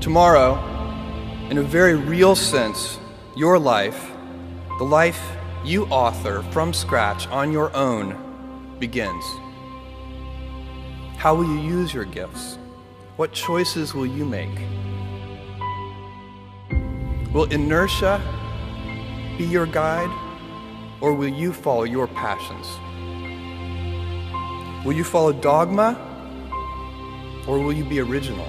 Tomorrow, in a very real sense, your life, the life you author from scratch on your own, begins. How will you use your gifts? What choices will you make? Will inertia be your guide, or will you follow your passions? Will you follow dogma, or will you be original?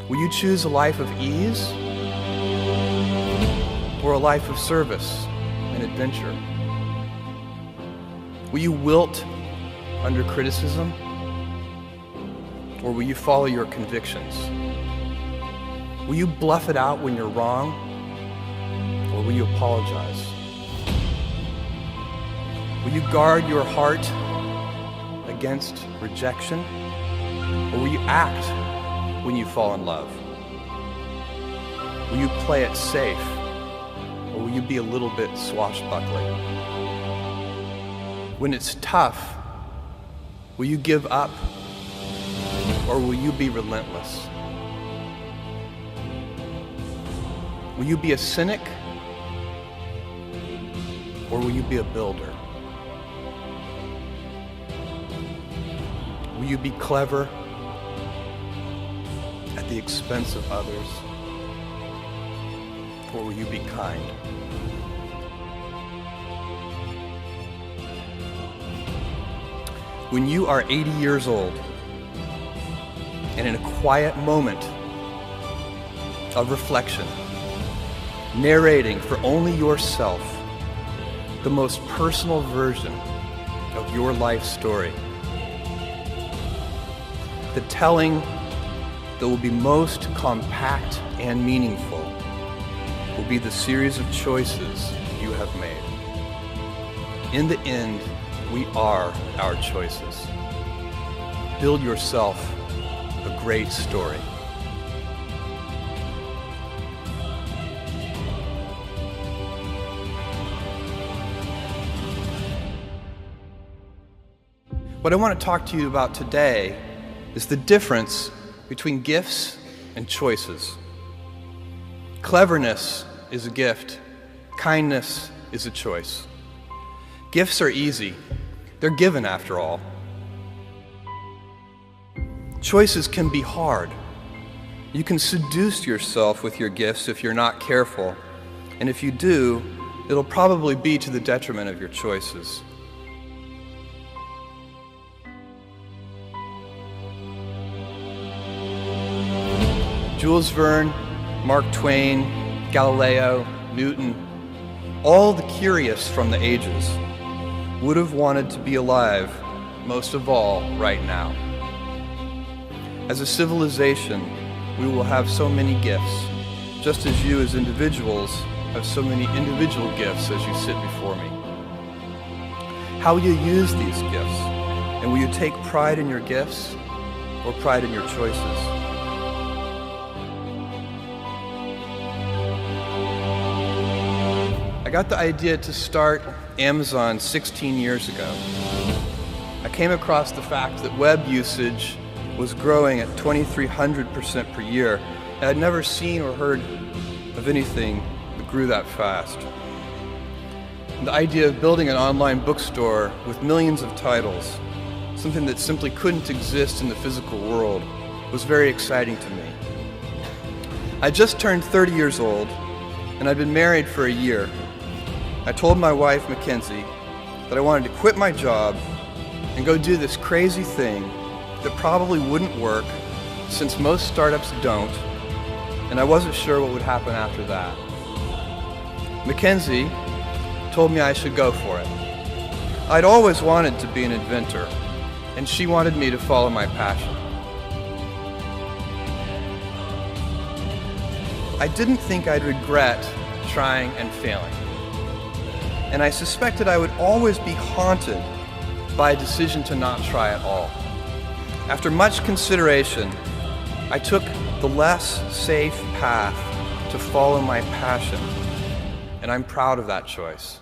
Will you choose a life of ease, or a life of service and adventure? Will you wilt under criticism, or will you follow your convictions? Will you bluff it out when you're wrong, or will you apologize? Will you guard your heart against rejection, or will you act when you fall in love? Will you play it safe, or will you be a little bit swashbuckling? When it's tough, will you give up, or will you be relentless? Will you be a cynic, or will you be a builder? Will you be clever at the expense of others, or will you be kind? When you are 80 years old, and in a quiet moment of reflection, narrating for only yourself the most personal version of your life story, the telling that will be most compact and meaningful will be the series of choices you have made. In the end, we are our choices. Build yourself a great story. What I want to talk to you about today is the difference between gifts and choices. Cleverness is a gift. Kindness is a choice. Gifts are easy. They're given after all. Choices can be hard. You can seduce yourself with your gifts if you're not careful, and if you do, it'll probably be to the detriment of your choices. Jules Verne, Mark Twain, Galileo, Newton, all the curious from the ages would have wanted to be alive, most of all, right now. As a civilization, we will have so many gifts, just as you as individuals have so many individual gifts as you sit before me. How will you use these gifts? And will you take pride in your gifts or pride in your choices? I got the idea to start Amazon 16 years ago. I came across the fact that web usage was growing at 2,300% per year, and I'd never seen or heard of anything that grew that fast. And the idea of building an online bookstore with millions of titles, something that simply couldn't exist in the physical world, was very exciting to me. I just turned 30 years old, and I'd been married for a year. I told my wife, Mackenzie, that I wanted to quit my job and go do this crazy thing that probably wouldn't work, since most startups don't, and I wasn't sure what would happen after that. Mackenzie told me I should go for it. I'd always wanted to be an inventor, and she wanted me to follow my passion. I didn't think I'd regret trying and failing, and I suspected I would always be haunted by a decision to not try at all. After much consideration, I took the less safe path to follow my passion, and I'm proud of that choice.